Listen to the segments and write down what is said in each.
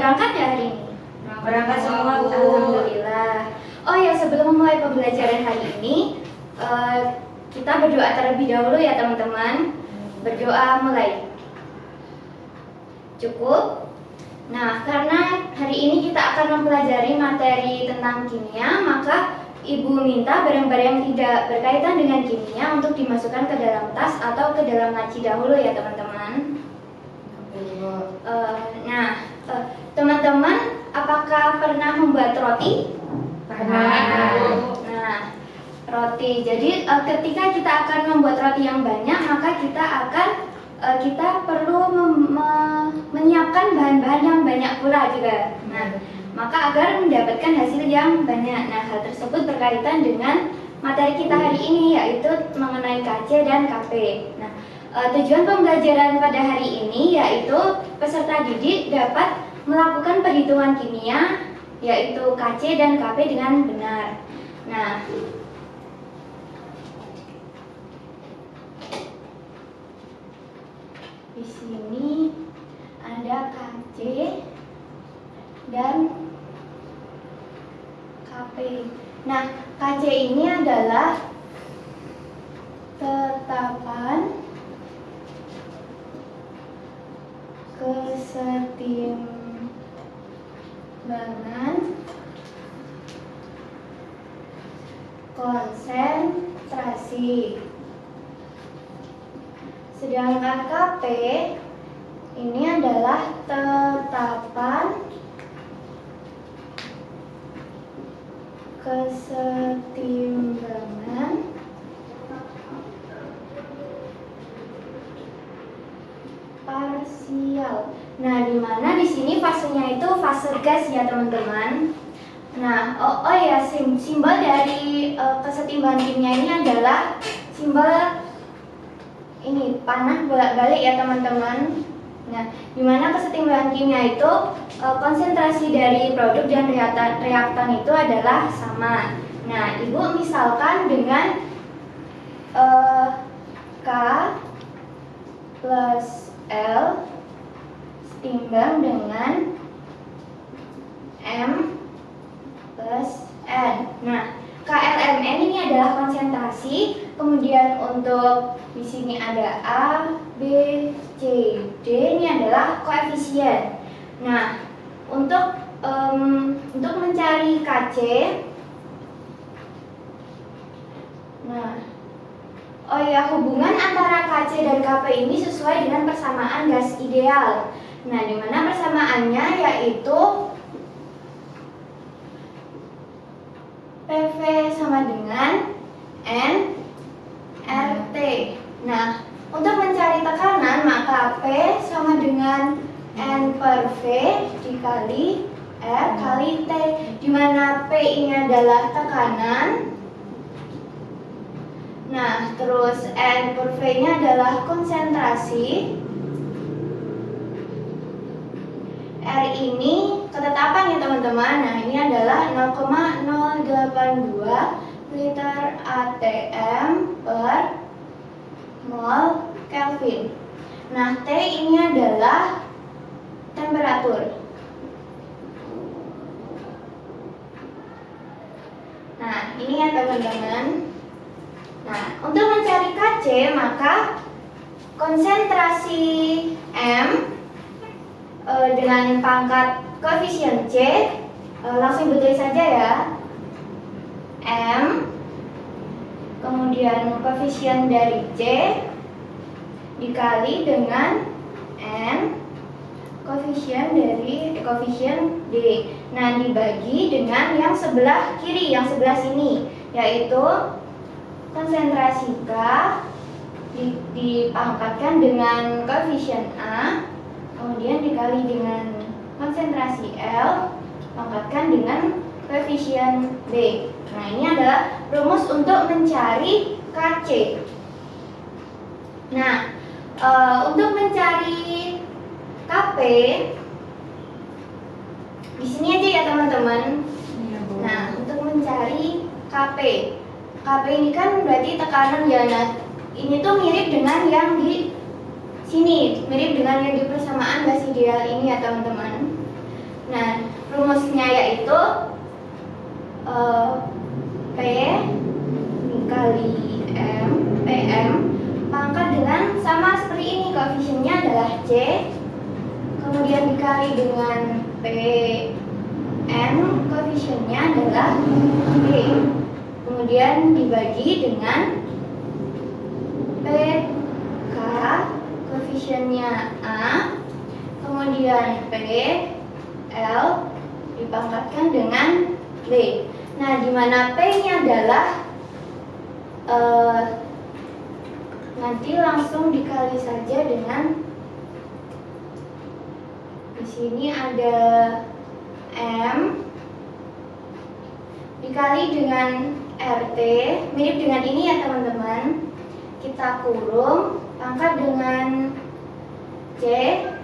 berangkat ya hari ini? Berangkat semua, Bu. Alhamdulillah. Oh ya, sebelum memulai pembelajaran hari ini, kita berdoa terlebih dahulu ya teman-teman. Berdoa mulai. Cukup? Nah, karena hari ini kita akan mempelajari materi tentang kimia, maka Ibu minta barang-barang yang tidak berkaitan dengan kimia untuk dimasukkan ke dalam tas atau ke dalam laci dahulu ya teman-teman. Teman-teman, apakah pernah membuat roti? Pernah. Nah, roti. Jadi ketika kita akan membuat roti yang banyak, maka kita perlu menyiapkan bahan-bahan yang banyak pula juga. Nah, maka agar mendapatkan hasil yang banyak. Nah, hal tersebut berkaitan dengan materi kita hari ini, yaitu mengenai KC dan KP. Nah, tujuan pembelajaran pada hari ini yaitu peserta didik dapat melakukan perhitungan kimia, yaitu KC dan KP dengan benar. Nah, di sini ada KC dan KP. Nah, KC ini adalah ketetapan kesetimbangan konsentrasi. Sedangkan KP ini adalah tetapan kesetimbangan parsial. Nah, di mana di sini fasenya itu fase gas ya teman-teman. Nah, oh ya, simbol dari kesetimbangan kimia ini adalah simbol ini panah bolak-balik ya teman-teman. Nah, di mana kesetimbangan kimia itu konsentrasi dari produk dan reaktan itu adalah sama. Nah, Ibu misalkan dengan K plus L setimbang dengan M plus N. Nah, KLMN ini adalah konsentrasi, kemudian untuk di sini ada A, B, C, D ini adalah koefisien. Nah, untuk mencari KC, oh ya, hubungan antara KC dan KP ini sesuai dengan persamaan gas ideal. Nah, di mana persamaannya yaitu PV sama dengan nRT. Nah, untuk mencari tekanan maka P sama dengan N per V dikali R kali T, di mana P ini adalah tekanan. Nah, terus N per V-nya adalah konsentrasi. R ini ketetapan ya teman-teman. Nah, ini adalah 0,082 liter ATM per mol Kelvin. Nah, T ini adalah temperatur. Nah, ini ya teman-teman. Nah, untuk mencari KC maka konsentrasi M dengan pangkat koefisien C, langsung ditulis saja ya. M kemudian koefisien dari C dikali dengan N koefisien D. Nah, dibagi dengan yang sebelah kiri, yang sebelah sini, yaitu konsentrasi K dipangkatkan dengan koefisien A, kemudian dikali dengan konsentrasi L, pangkatkan dengan koefisien B. Nah, ini adalah rumus untuk mencari KC. Nah, untuk mencari KP, di sini aja ya teman-teman. Nah, untuk mencari KP ini kan berarti tekanan ya. Nah, ini tuh mirip dengan yang di sini, mirip dengan yang di persamaan gas ideal ini ya teman-teman. Nah, rumusnya yaitu P dikali M, PM pangkat dengan sama seperti ini, koefisiennya adalah C, kemudian dikali dengan PN, koefisiennya adalah B, kemudian dibagi dengan PK, koefisiennya A, kemudian PL dipangkatkan dengan B. Nah, di mana P-nya adalah nanti langsung dikali saja dengan, di sini ada M dikali dengan RT, mirip dengan ini ya teman-teman. Kita kurung pangkat dengan C,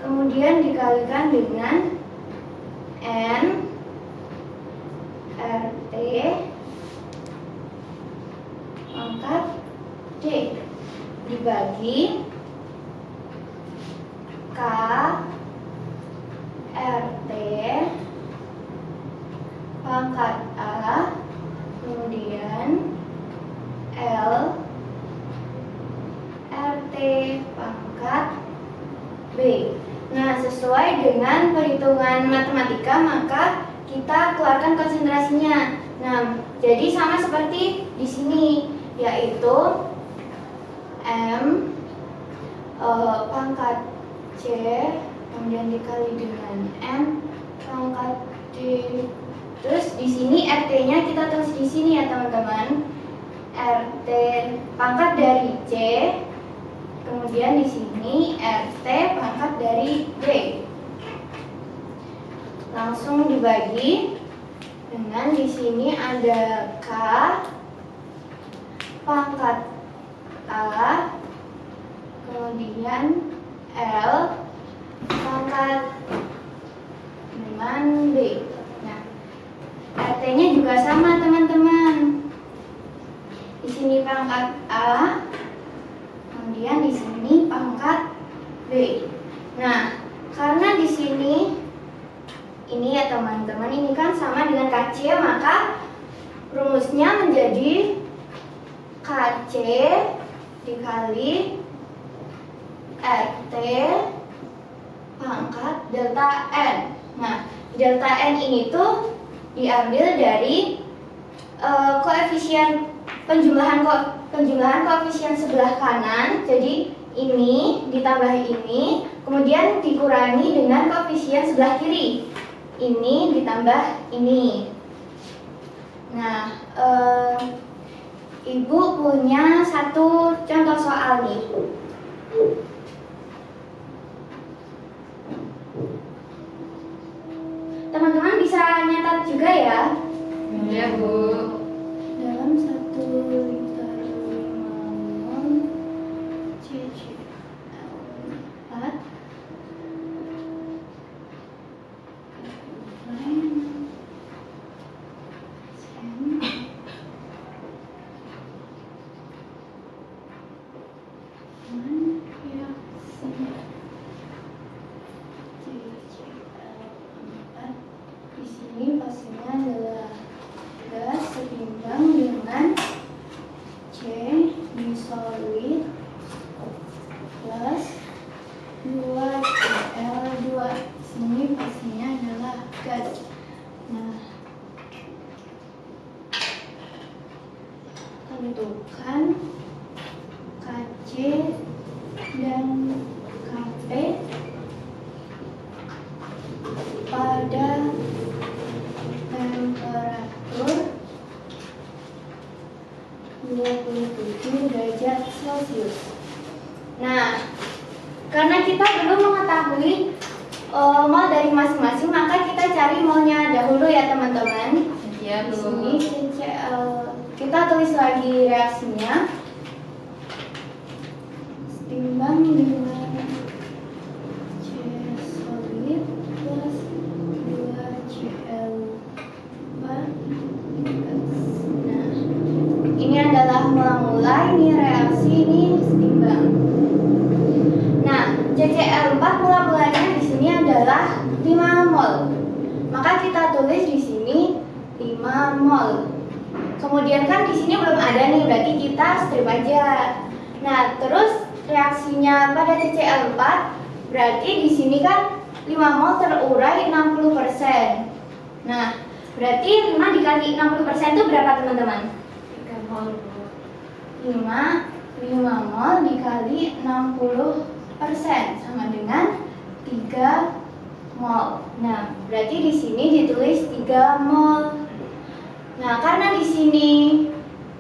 kemudian dikalikan dengan N RT pangkat D dibagi K RT pangkat A, kemudian L RT pangkat B. Nah, sesuai dengan perhitungan matematika maka kita keluarkan konsentrasinya. Nah, jadi sama seperti di sini, yaitu M pangkat C kemudian dikali dengan M pangkat D. Terus di sini RT-nya kita tulis di sini ya teman-teman. RT pangkat dari C, kemudian di sini RT pangkat dari D. Langsung dibagi dengan di sini ada K pangkat A, kemudian L pangkat dengan B. Nah, RT-nya juga sama teman-teman. Di sini pangkat A, kemudian di sini pangkat B. Nah, karena di sini ini ya teman-teman, ini kan sama dengan KC, maka rumusnya menjadi KC dikali RT pangkat delta N. Nah, delta N ini tuh diambil dari koefisien penjumlahan koefisien sebelah kanan. Jadi ini ditambah ini, kemudian dikurangi dengan koefisien sebelah kiri. Ini ditambah ini. Nah, Ibu punya satu contoh soal nih. Teman-teman bisa nyatat juga ya. Ya, Bu. Dalam 1 liter 5 mol CCl4 di sini pastinya adalah gas seimbang dengan C disolid plus 2Cl2. Di sini pastinya adalah gas. Nah, tentukan Kc dan Kp pada temperatur 27 derajat Celcius. Nah, karena kita belum mengetahui mol dari masing-masing, maka kita cari molnya dahulu ya teman-teman. Ya, Di Bu. sini CCl, kita tulis lagi reaksinya. Setimbang dengan C solid plus 2Cl4 gas. Nah, ini adalah mula-mula, ini reaksi, ini setimbang. Nah, CCl4 mula-mulanya di sini adalah 5 mol. maka kita tulis di sini 5 mol. Kemudian kan di sini belum ada nih, berarti kita strip aja. Nah, terus reaksinya pada CCl4, berarti di sini kan 5 mol terurai 60%. Nah, berarti 5 dikali 60% itu berapa teman-teman? 3 mol. 5 mol dikali 60% sama dengan 3 mol. Nah, berarti di sini ditulis 3 mol. Nah, karena di sini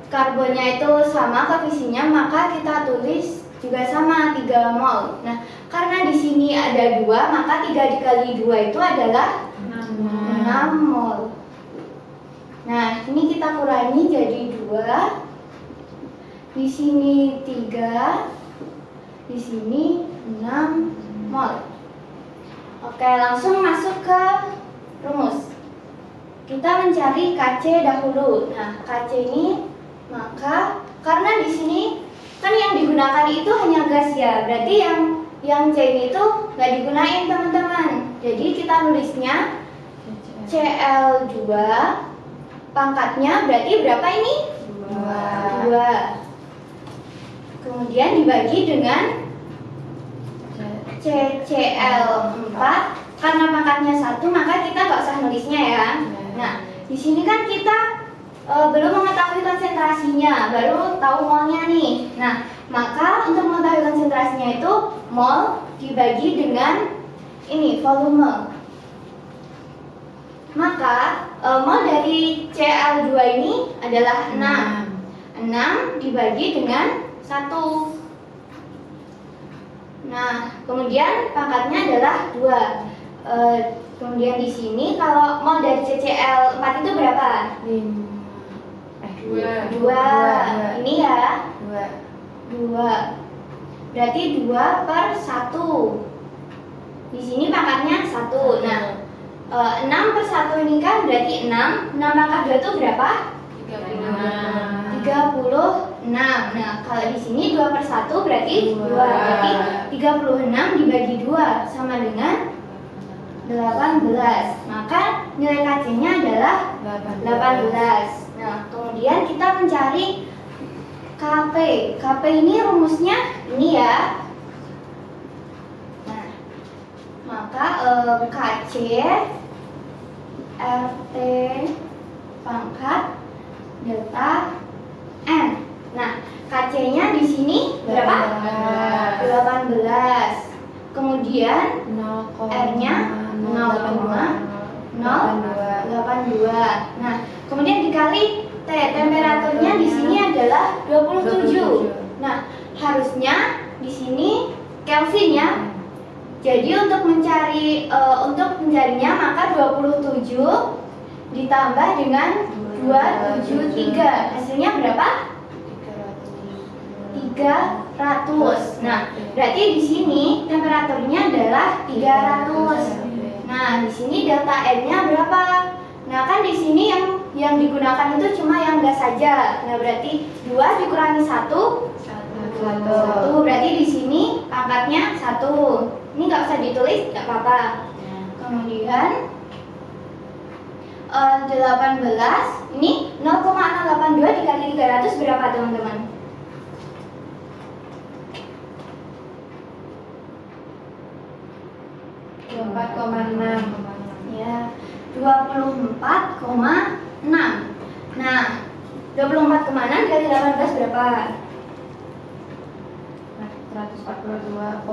karbonnya itu sama koefisiennya, maka kita tulis juga sama 3 mol. Nah, karena di sini ada 2, maka 3 dikali 2 itu adalah 6 mol. Nah, ini kita kurangi jadi 2. Di sini 3, di sini 6 mol. Oke, langsung masuk ke rumus. Kita mencari Kc dahulu. Nah, Kc ini maka karena di sini kan yang digunakan itu hanya gas ya, berarti yang C ini itu nggak digunain teman-teman. Jadi kita nulisnya Cl2 pangkatnya berarti berapa ini? 2. Kemudian dibagi dengan CCl4, karena pangkatnya 1 maka kita nggak usah nulisnya ya. Nah, di sini kan kita belum mengetahui konsentrasinya, baru tahu molnya nih. Nah, maka untuk mengetahui konsentrasinya itu mol dibagi dengan ini volume. Maka mol dari Cl2 ini adalah 6. 6 dibagi dengan 1. Nah, kemudian pangkatnya adalah 2. Kemudian di sini kalau mol dari CCl4 itu berapa? 2. Ini ya. 2. Berarti 2 per 1. Di sini pangkatnya 1. Nah, 6 per 1 ini kan berarti 6. 6 pangkat 2 itu berapa? 36. Nah, kalau di sini 2 per 1 berarti 2. Berarti 36 dibagi 2 sama dengan 18. Maka nilai Kc-nya adalah 18. Nah, kemudian kita mencari Kp. Kp ini rumusnya ini ya. Nah, maka Kc RT pangkat delta N. Nah, Kc-nya di sini berapa? 18. Kemudian R-nya 0,082. Nah, kemudian dikali T, temperaturnya di sini adalah 27. Nah, harusnya di sini Kelvin ya. Jadi untuk mencarinya maka 27 ditambah dengan 273. Hasilnya berapa? 300. Nah, berarti di sini temperaturnya adalah 300. Nah, di sini delta N-nya berapa? Nah, kan di sini yang digunakan itu cuma yang gas saja. Nah, berarti 2 dikurangi 1. 1. Berarti di sini pangkatnya 1. Ini nggak usah ditulis, nggak apa-apa. Kemudian 18, ini 0,082 dikali 300 berapa teman-teman? 24,6. Ya, 24,6. Nah, 24,6 dikali 18 berapa? 142,8.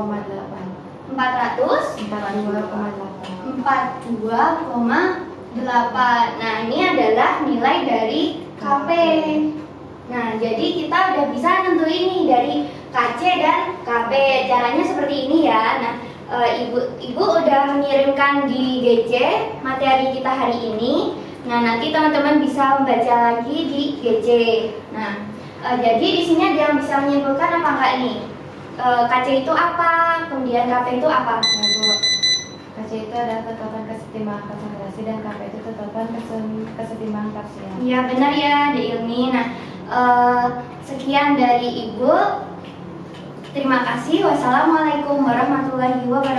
42,8. Nah, ini adalah nilai dari Kp. Nah, jadi kita udah bisa nentuin nih dari Kc dan Kp. Caranya seperti ini ya. Nah, Ibu udah mengirimkan di GC materi kita hari ini. Nah, nanti teman-teman bisa membaca lagi di GC. Nah, jadi di sini ada yang bisa menyimpulkan apa enggak nih? Kc itu apa? Kemudian Kp itu apa? Nah, Bu, Kc itu adalah ketetapan kesetimbangan konsentrasi dan Kp itu ketetapan kesetimbangan parsial. Iya benar ya, Dek Ilmi. Nah, sekian dari Ibu. Terima kasih. Wassalamualaikum warahmatullahi wabarakatuh.